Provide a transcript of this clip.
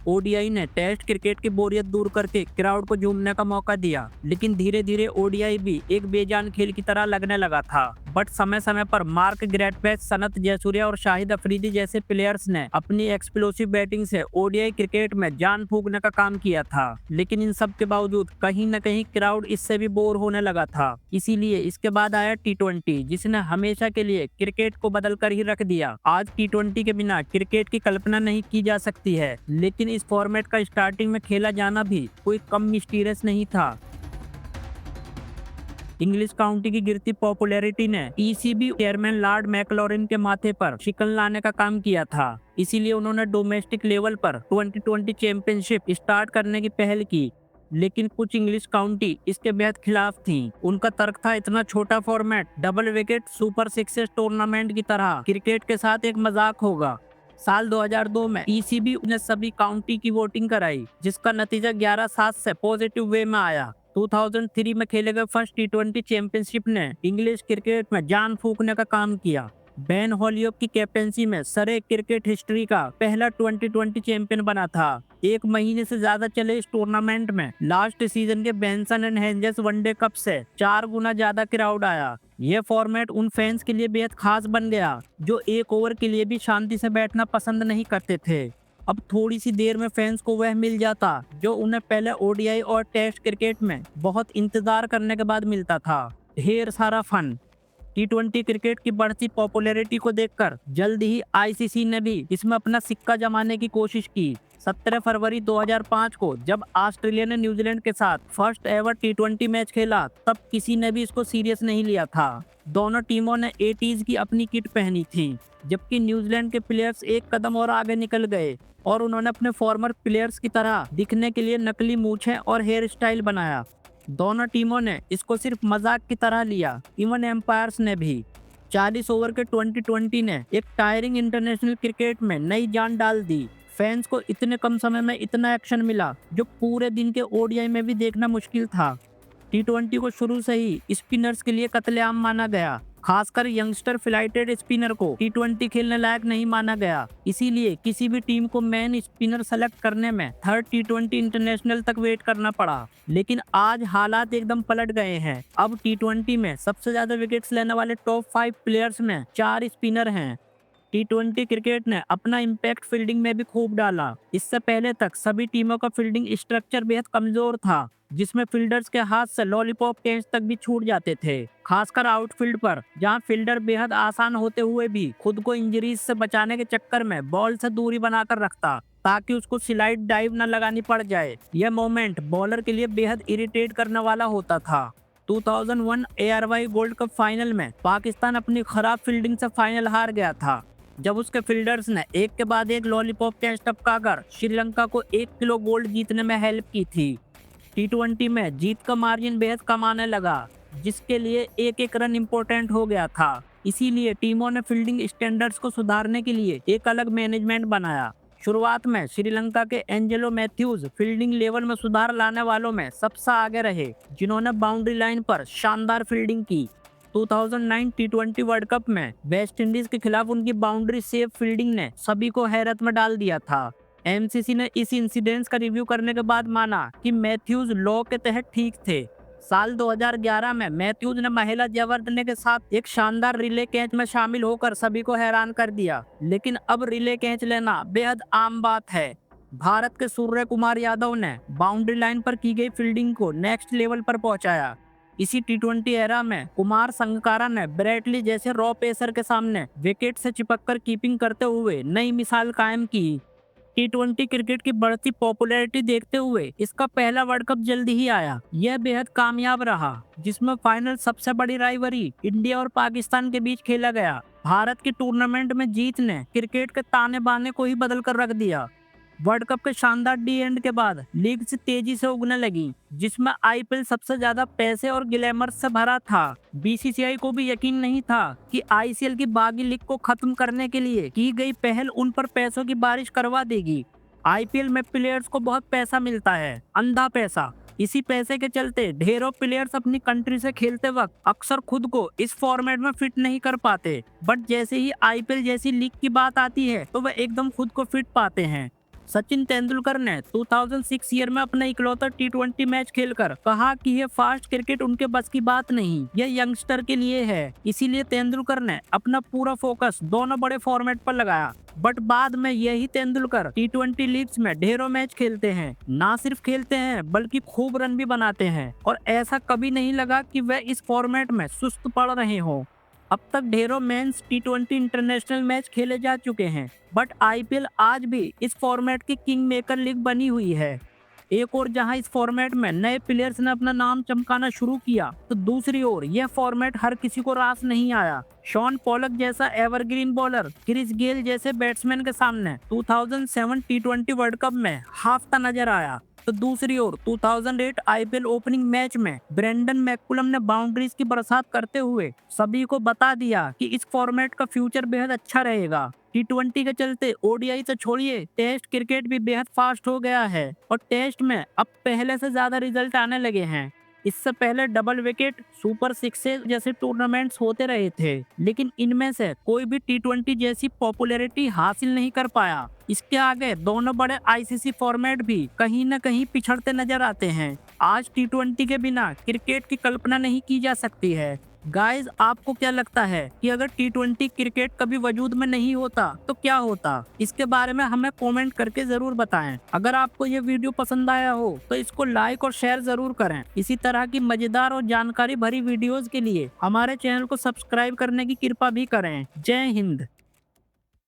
ODI ने test cricket की बोरियत दूर करके क्राउड को झूमने का मौका दिया, लेकिन धीरे धीरे ओडीआई भी एक बेजान खेल की तरह लगने लगा था। बट समय समय पर मार्क ग्रेटपैच, सनत जयसूर्या और शाहिद अफरीदी जैसे प्लेयर्स ने अपनी एक्सप्लोसिव बैटिंग से ओडीआई क्रिकेट में जान फूंकने का काम किया था। लेकिन इन सब के बावजूद कहीं न कहीं क्राउड इससे भी बोर होने लगा था। इसीलिए इसके बाद आया टी20, जिसने हमेशा के लिए क्रिकेट को बदल कर ही रख दिया। आज टी20 के बिना क्रिकेट की कल्पना नहीं की जा सकती है, लेकिन इस फॉर्मेट का स्टार्टिंग में खेला जाना भी कोई कम मिस्टीरियस नहीं था। इंग्लिश काउंटी की गिरती पॉपुलैरिटी ने पीसीबी चेयरमैन लॉर्ड मैकलॉरिन के माथे पर शिकन लाने का काम किया था। इसीलिए उन्होंने डोमेस्टिक लेवल पर 2020 चैंपियनशिप स्टार्ट करने की पहल की। लेकिन कुछ इंग्लिश काउंटी इसके बेहद खिलाफ थीं। उनका तर्क था, इतना छोटा format double wicket super sixes tournament की तरह क्रिकेट के साथ एक मजाक होगा। साल 2002 में पीसीबी ने सभी काउंटी की वोटिंग कराई, जिसका नतीजा 11-7 से पॉजिटिव वे में आया। 2003 में खेले गए फर्स्ट टी20 चैंपियनशिप ने इंग्लिश क्रिकेट में जान फूंकने का काम किया। बेन हॉलियोक की कैप्टेंसी में सरे क्रिकेट हिस्ट्री का पहला 2020 चैंपियन बना था। एक महीने से ज्यादा चले इस टूर्नामेंट में लास्ट सीजन के बेंसन एंड हेंजेस वनडे कप से 4 गुना ज्यादा क्राउड आया। यह फॉर्मेट उन फैंस के लिए बेहद खास बन गया जो एक ओवर के लिए भी शांति से बैठना पसंद नहीं करते थे। अब थोड़ी सी देर में फैंस को वह मिल जाता जो उन्हें पहले ओडीआई और टेस्ट क्रिकेट में बहुत इंतजार करने के बाद मिलता था, ढेर सारा फन। टी20 क्रिकेट की बढ़ती पॉपुलैरिटी को देखकर जल्द ही आईसीसी ने भी इसमें अपना सिक्का जमाने की कोशिश की। 17 फरवरी 2005 को जब ऑस्ट्रेलिया ने न्यूजीलैंड के साथ फर्स्ट एवर टी20 मैच खेला, तब किसी ने भी इसको सीरियस नहीं लिया था। दोनों टीमों ने 80s की अपनी किट पहनी थी, जबकि न्यूजीलैंड के प्लेयर्स एक कदम और आगे निकल गए और उन्होंने अपने फॉर्मर प्लेयर्स की तरह दिखने के लिए नकली मूछें और हेयर स्टाइल बनाया। दोनों टीमों ने इसको सिर्फ मजाक की तरह लिया, इवन एम्पायर्स ने भी। 40 ओवर के 2020 ने एक टायरिंग इंटरनेशनल क्रिकेट में नई जान डाल दी। फैंस को इतने कम समय में इतना एक्शन मिला जो पूरे दिन के ओडीआई में भी देखना मुश्किल था। टी20 को शुरू से ही स्पिनर्स के लिए कत्लेआम माना गया। खासकर यंगस्टर फ्लाइटेड स्पिनर को टी20 खेलने लायक नहीं माना गया। इसीलिए किसी भी टीम को मेन स्पिनर सेलेक्ट करने में थर्ड टी20 इंटरनेशनल तक वेट करना पड़ा। लेकिन आज हालात एकदम पलट गए हैं। अब टी20 में सबसे ज्यादा विकेट्स लेने वाले टॉप 5 प्लेयर्स में 4 स्पिनर हैं। टी20 क्रिकेट ने अपना इम्पैक्ट फील्डिंग में भी खूब डाला। इससे पहले तक सभी टीमों का फील्डिंग स्ट्रक्चर बेहद कमजोर था, जिसमें फील्डर्स के हाथ से लॉलीपॉप कैच तक भी छूट जाते थे। खासकर आउटफील्ड पर, जहां फील्डर बेहद आसान होते हुए भी खुद को इंजरीज से बचाने के चक्कर में बॉल से दूरी बनाकर रखता ताकि उसको स्लाइड डाइव न लगानी पड़ जाए। यह मोमेंट बॉलर के लिए बेहद इरिटेट करने वाला होता था। 2001 ARY गोल्ड कप फाइनल में पाकिस्तान अपनी खराब फील्डिंग से फाइनल हार गया था, जब उसके फील्डर्स ने एक के बाद एक लॉलीपॉप कैच टपकाकर श्रीलंका को 1 किलो गोल्ड जीतने में हेल्प की थी। टी20 में जीत का मार्जिन बेहद कम आने लगा, जिसके लिए एक एक रन इम्पोर्टेंट हो गया था। इसीलिए टीमों ने फील्डिंग स्टैंडर्ड्स को सुधारने के लिए एक अलग मैनेजमेंट बनाया। शुरुआत में श्रीलंका के एंजेलो मैथ्यूज फील्डिंग लेवल में सुधार लाने वालों में सबसे आगे रहे, जिन्होंने बाउंड्री लाइन पर शानदार फील्डिंग की। 2009 टी20 वर्ल्ड कप में वेस्ट इंडीज के खिलाफ उनकी बाउंड्री सेफ फील्डिंग ने सभी को हैरत में डाल दिया था। एमसीसी ने इस इंसिडेंस का रिव्यू करने के बाद माना कि मैथ्यूज लॉ के तहत ठीक थे। साल 2011 में मैथ्यूज ने महिला जयवर्धने के साथ एक शानदार रिले कैच में शामिल होकर सभी को हैरान कर दिया। लेकिन अब रिले कैच लेना बेहद आम बात है। भारत के सूर्य कुमार यादव ने बाउंड्री लाइन पर की गई फील्डिंग को नेक्स्ट लेवल पर पहुंचाया। इसी टी20 एरा में कुमार संगकारा ने ब्रेटली जैसे रॉ पेसर के सामने विकेट से चिपककर कीपिंग करते हुए नई मिसाल कायम की। टी20 क्रिकेट की बढ़ती पॉपुलैरिटी देखते हुए इसका पहला वर्ल्ड कप जल्दी ही आया। यह बेहद कामयाब रहा, जिसमें फाइनल सबसे बड़ी राइवरी इंडिया और पाकिस्तान के बीच खेला गया। भारत की टूर्नामेंट में जीत ने क्रिकेट के ताने बाने को ही बदल कर रख दिया। वर्ल्ड कप के शानदार डी एंड के बाद लीग से तेजी से उगने लगी, जिसमें आईपीएल सबसे ज्यादा पैसे और ग्लैमर से भरा था। बीसीसीआई को भी यकीन नहीं था कि आईसीएल की बागी लीग को खत्म करने के लिए की गई पहल उन पर पैसों की बारिश करवा देगी। आईपीएल में प्लेयर्स को बहुत पैसा मिलता है, अंधा पैसा। इसी पैसे के चलते ढेरों प्लेयर्स अपनी कंट्री से खेलते वक्त अक्सर खुद को इस फॉर्मेट में फिट नहीं कर पाते, बट जैसे ही आईपीएल जैसी लीग की बात आती है तो वह एकदम खुद को फिट पाते हैं। सचिन तेंदुलकर ने 2006 ईयर में अपना इकलौता T20 मैच खेलकर कहा कि ये फास्ट क्रिकेट उनके बस की बात नहीं, यह यंगस्टर के लिए है। इसीलिए तेंदुलकर ने अपना पूरा फोकस दोनों बड़े फॉर्मेट पर लगाया। बट बाद में यही तेंदुलकर T20 लीग्स में ढेरों मैच खेलते हैं, ना सिर्फ खेलते हैं बल्कि खूब रन भी बनाते हैं, और ऐसा कभी नहीं लगा कि वह इस फॉर्मेट में सुस्त पड़ रहे हों। अब तक ढेरों मेंस T20 इंटरनेशनल मैच खेले जा चुके हैं, बट IPL आज भी इस फॉर्मेट की किंग मेकर लीग बनी हुई है। एक और जहां इस फॉर्मेट में नए प्लेयर्स ने अपना नाम चमकाना शुरू किया, तो दूसरी ओर यह फॉर्मेट हर किसी को रास नहीं आया। शॉन पॉलक जैसा एवरग्रीन बॉलर, क्रिस गेल जैसे बैट्समैन के सामने 2007 T20 वर्ल्ड कप में हाफता नजर आया, तो दूसरी ओर 2008 IPL ओपनिंग मैच में ब्रेंडन मैकुलम ने बाउंड्रीज की बरसात करते हुए सभी को बता दिया कि इस फॉर्मेट का फ्यूचर बेहद अच्छा रहेगा। T20 के चलते ODI तो छोड़िए, टेस्ट क्रिकेट भी बेहद फास्ट हो गया है, और टेस्ट में अब पहले से ज्यादा रिजल्ट आने लगे हैं। इससे पहले डबल विकेट, सुपर सिक्सेस जैसे टूर्नामेंट्स होते रहे थे, लेकिन इनमें से कोई भी T20 जैसी पॉपुलैरिटी हासिल नहीं कर पाया। इसके आगे दोनों बड़े ICC फॉर्मेट भी कहीं न कहीं पिछड़ते नजर आते हैं। आज T20 के बिना क्रिकेट की कल्पना नहीं की जा सकती है। गाइस, आपको क्या लगता है कि अगर T20 क्रिकेट कभी वजूद में नहीं होता तो क्या होता? इसके बारे में हमें कमेंट करके जरूर बताएं। अगर आपको ये वीडियो पसंद आया हो तो इसको लाइक और शेयर जरूर करें। इसी तरह की मजेदार और जानकारी भरी वीडियोस के लिए हमारे चैनल को सब्सक्राइब करने की कृपा भी करें। जय हिंद।